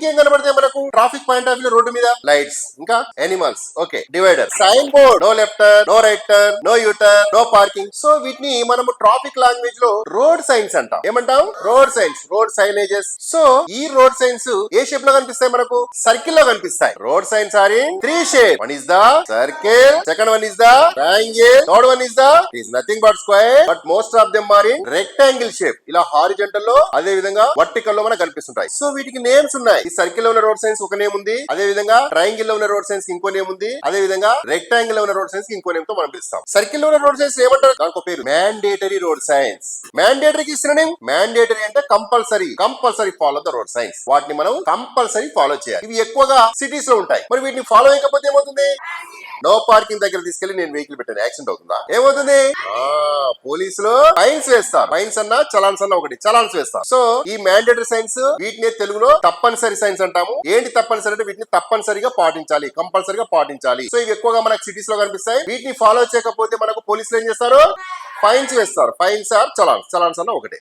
ఇంకేం కనబడతాయి మనకు traffic point of view road మీద లైట్స్, ఇంకా animals, okay, divider, sign board, no left turn, no right turn, no U turn, no parking. So వీటిని మనము traffic language లో road signs అంటాం. ఏమంటాం? Road signs, road signages. So ఈ road signs ఏ shape లో కనిపిస్తాయి మనకు? సర్కిల్ లో కనిపిస్తాయి. Road signs are in 3 shape. One is the circle, second one is the triangle, third one is the is nothing but square, but most of them are in rectangle shape. ఇలా horizontal లో, అదే విధంగా vertical లో మనకు కనిపిస్తుంటాయి. So వీటికి names ఉన్నాయి. ఈ సర్కిల్ లో ఉన్న రోడ్ సైన్స్ ఒక నేమ్ ఉంది, అదే విధంగా ట్రయాంగిల్ లో ఉన్న రోడ్ సైన్స్ ఇంకో నేమ్ ఉంది, అదే విధంగా రెక్టాంగిల్ లో ఉన్న రోడ్ సైన్స్ ఇంకో నేమ్ తో మనం పిలుస్తాం. సర్కిల్ లో ఉన్న రోడ్ సైన్స్ ఏమంటారు? దానికి పేరు మ్యాండేటరీ రోడ్ సైన్స్. మ్యాండేటరీకి ఇస్తున్న నేమ్ మ్యాండేటరీ అంటే compulsory, compulsory follow the road signs. వాటిని మనం కంపల్సరీ ఫాలో చేయాలి. ఇవి ఎక్కువగా సిటీస్ లో ఉంటాయి. మరి వీటిని ఫాలో అయ్యకపోతే ఏమవుతుంది? నో పార్కింగ్ దగ్గర తీసుకెళ్లి నేను వెహికల్ పెట్టాను, యాక్సిడెంట్ అవుతుందా? ఏమవుతుంది? పోలీసులు ఫైన్స్ వేస్తారు. ఫైన్స్ అన్నా చలాన్స్ అన్నా ఒకటి, చలాన్స్ వేస్తారు. సో ఈ మ్యాండేటరీ సైన్స్, వీటిని తెలుగులో తప్పనిసరి సైన్స్ అంటాము. ఏంటి తప్పనిసరి అంటే వీటిని తప్పనిసరిగా పాటించాలి, కంపల్సరిగా పాటించాలి. సో ఇవి ఎక్కువగా మనకు సిటీస్ లో కనిపిస్తాయి. వీటిని ఫాలో చేయకపోతే మనకు పోలీసులు ఏం చేస్తారు? ఫైన్స్ వేస్తారు. ఫైన్స్ ఆర్ చలాన్స్, చలాన్స్ అన్న ఒకటి.